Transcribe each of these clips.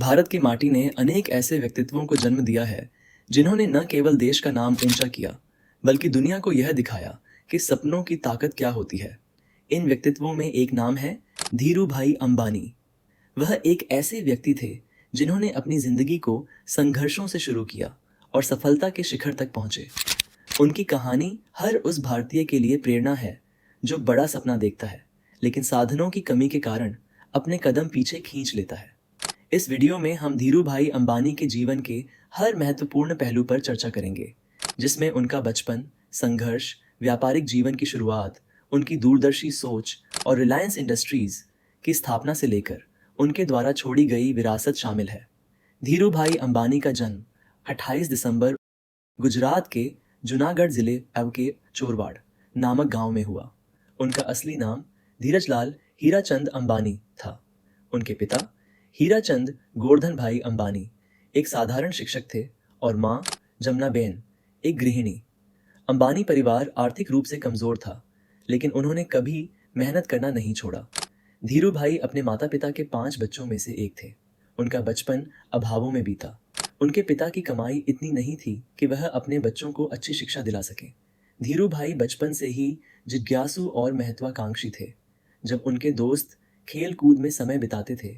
भारत की माटी ने अनेक ऐसे व्यक्तित्वों को जन्म दिया है जिन्होंने न केवल देश का नाम ऊंचा किया बल्कि दुनिया को यह दिखाया कि सपनों की ताकत क्या होती है। इन व्यक्तित्वों में एक नाम है धीरू भाई अंबानी। वह एक ऐसे व्यक्ति थे जिन्होंने अपनी जिंदगी को संघर्षों से शुरू किया और सफलता के शिखर तक पहुंचे। उनकी कहानी हर उस भारतीय के लिए प्रेरणा है जो बड़ा सपना देखता है लेकिन साधनों की कमी के कारण अपने कदम पीछे खींच लेता है। इस वीडियो में हम धीरू भाई अंबानी के जीवन के हर महत्वपूर्ण पहलू पर चर्चा करेंगे, जिसमें उनका बचपन, संघर्ष, व्यापारिक जीवन की शुरुआत, उनकी दूरदर्शी सोच और रिलायंस इंडस्ट्रीज की स्थापना से लेकर उनके द्वारा छोड़ी गई विरासत शामिल है। धीरू भाई अंबानी का जन्म 28 दिसंबर गुजरात के जूनागढ़ जिले के चोरवाड़ नामक गांव में हुआ। उनका असली नाम धीरजलाल हीराचंद अंबानी था। उनके पिता हीराचंद गोवर्धन भाई अंबानी एक साधारण शिक्षक थे और माँ जमुनाबेन एक गृहिणी। अंबानी परिवार आर्थिक रूप से कमजोर था, लेकिन उन्होंने कभी मेहनत करना नहीं छोड़ा। धीरू भाई अपने माता पिता के 5 बच्चों में से एक थे। उनका बचपन अभावों में बीता। उनके पिता की कमाई इतनी नहीं थी कि वह अपने बच्चों को अच्छी शिक्षा दिला सके। धीरू भाई बचपन से ही जिज्ञासु और महत्वाकांक्षी थे। जब उनके दोस्त खेल कूद में समय बिताते थे,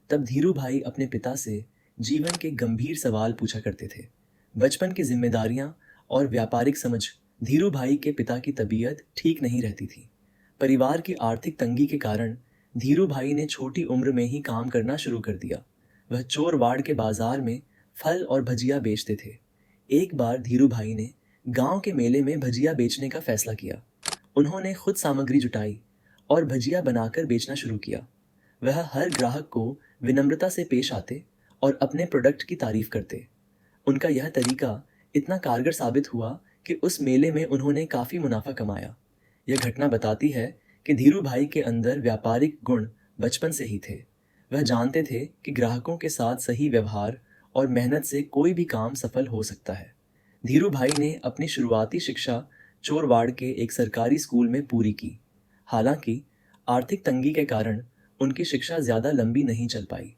तब धीरू भाई अपने पिता से जीवन के गंभीर सवाल पूछा करते थे। बचपन की जिम्मेदारियां और व्यापारिक समझ धीरू भाई के पिता की तबीयत ठीक नहीं रहती थी। परिवार की आर्थिक तंगी के कारण धीरू भाई ने छोटी उम्र में ही काम करना शुरू कर दिया। वह चोरवाड़ के बाजार में फल और भजिया बेचते थे। एक बार धीरू भाई ने गांव के मेले में भजिया बेचने का फैसला किया। उन्होंने खुद सामग्री जुटाई और भजिया बनाकर बेचना शुरू किया। वह हर ग्राहक को विनम्रता से पेश आते और अपने प्रोडक्ट की तारीफ करते। उनका यह तरीका इतना कारगर साबित हुआ कि उस मेले में उन्होंने काफ़ी मुनाफा कमाया। यह घटना बताती है कि धीरू भाई के अंदर व्यापारिक गुण बचपन से ही थे। वह जानते थे कि ग्राहकों के साथ सही व्यवहार और मेहनत से कोई भी काम सफल हो सकता है। धीरू भाई ने अपनी शुरुआती शिक्षा चोरवाड़ के एक सरकारी स्कूल में पूरी की। हालांकि आर्थिक तंगी के कारण उनकी शिक्षा ज़्यादा लंबी नहीं चल पाई।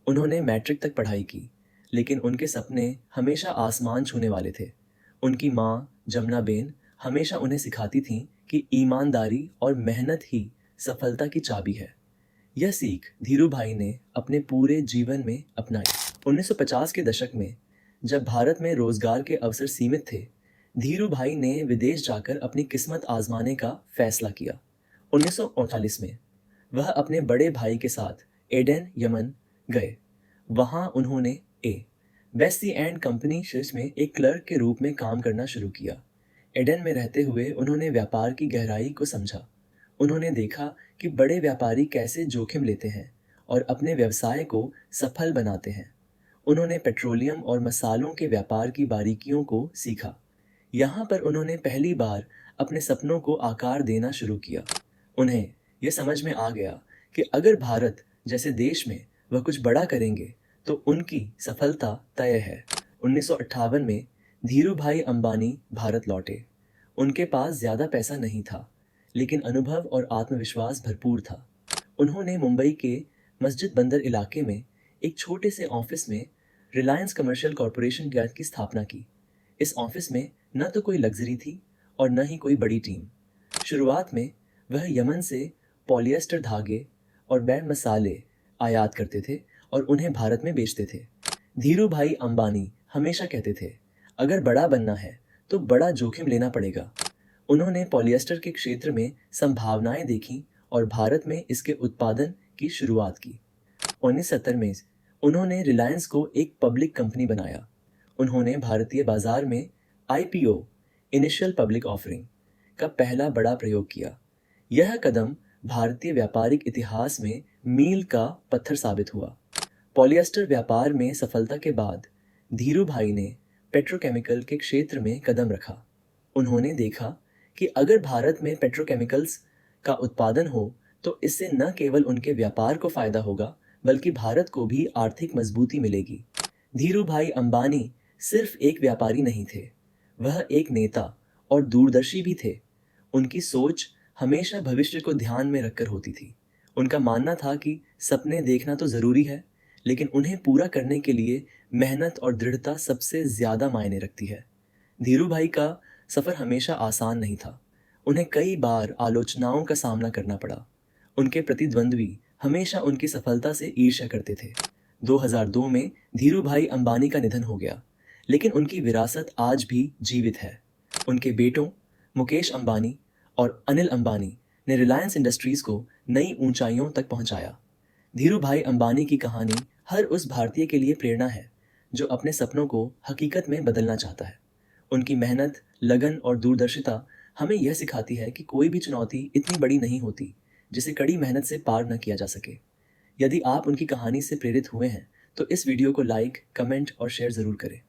उन्होंने मैट्रिक तक पढ़ाई की, लेकिन उनके सपने हमेशा आसमान छूने वाले थे। उनकी माँ जमुनाबेन हमेशा उन्हें सिखाती थीं कि ईमानदारी और मेहनत ही सफलता की चाबी है। यह सीख धीरू भाई ने अपने पूरे जीवन में अपनाई। 1950 के दशक में जब भारत में रोजगार के अवसर सीमित थे, धीरू भाई ने विदेश जाकर अपनी किस्मत आजमाने का फैसला किया। 1948 में वह अपने बड़े भाई के साथ एडेन, यमन गए। वहां उन्होंने बेस्सी एंड कंपनी में एक क्लर्क के रूप में काम करना शुरू किया। एडेन में रहते हुए उन्होंने व्यापार की गहराई को समझा। उन्होंने देखा कि बड़े व्यापारी कैसे जोखिम लेते हैं और अपने व्यवसाय को सफल बनाते हैं। उन्होंने पेट्रोलियम और मसालों के व्यापार की बारीकियों को सीखा। यहाँ पर उन्होंने पहली बार अपने सपनों को आकार देना शुरू किया। उन्हें यह समझ में आ गया कि अगर भारत जैसे देश में वह कुछ बड़ा करेंगे तो उनकी सफलता तय है। 1958 में धीरू भाई अंबानी भारत लौटे। उनके पास ज़्यादा पैसा नहीं था, लेकिन अनुभव और आत्मविश्वास भरपूर था। उन्होंने मुंबई के मस्जिद बंदर इलाके में एक छोटे से ऑफिस में रिलायंस कमर्शियल कॉरपोरेशन की स्थापना की। इस ऑफिस में न तो कोई लग्जरी थी और न ही कोई बड़ी टीम। शुरुआत में वह यमन से पॉलिएस्टर धागे और वह मसाले आयात करते थे और उन्हें भारत में बेचते थे। धीरू भाई अंबानी हमेशा कहते थे, अगर बड़ा बनना है तो बड़ा जोखिम लेना पड़ेगा। उन्होंने पॉलिएस्टर के क्षेत्र में संभावनाएं देखी और भारत में इसके उत्पादन की शुरुआत की। 1970 में उन्होंने रिलायंस को एक पब्लिक कंपनी बनाया। उन्होंने भारतीय बाजार में IPO इनिशियल पब्लिक ऑफरिंग का पहला बड़ा प्रयोग किया। यह कदम भारतीय व्यापारिक इतिहास में मील का पत्थर साबित हुआ। पॉलिएस्टर व्यापार में सफलता के बाद धीरू भाई ने पेट्रोकेमिकल के क्षेत्र में कदम रखा। उन्होंने देखा कि अगर भारत में पेट्रोकेमिकल्स का उत्पादन हो तो इससे न केवल उनके व्यापार को फायदा होगा, बल्कि भारत को भी आर्थिक मजबूती मिलेगी। धीरू भाई अंबानी सिर्फ एक व्यापारी नहीं थे, वह एक नेता और दूरदर्शी भी थे। उनकी सोच हमेशा भविष्य को ध्यान में रखकर होती थी। उनका मानना था कि सपने देखना तो ज़रूरी है, लेकिन उन्हें पूरा करने के लिए मेहनत और दृढ़ता सबसे ज़्यादा मायने रखती है। धीरू भाई का सफ़र हमेशा आसान नहीं था। उन्हें कई बार आलोचनाओं का सामना करना पड़ा। उनके प्रतिद्वंद्वी हमेशा उनकी सफलता से ईर्ष्या करते थे। 2002 में धीरू भाई अंबानी का निधन हो गया, लेकिन उनकी विरासत आज भी जीवित है। उनके बेटों मुकेश अंबानी और अनिल अंबानी ने रिलायंस इंडस्ट्रीज़ को नई ऊंचाइयों तक पहुंचाया। धीरू भाई अंबानी की कहानी हर उस भारतीय के लिए प्रेरणा है जो अपने सपनों को हकीकत में बदलना चाहता है। उनकी मेहनत, लगन और दूरदर्शिता हमें यह सिखाती है कि कोई भी चुनौती इतनी बड़ी नहीं होती जिसे कड़ी मेहनत से पार न किया जा सके। यदि आप उनकी कहानी से प्रेरित हुए हैं तो इस वीडियो को लाइक, कमेंट और शेयर ज़रूर करें।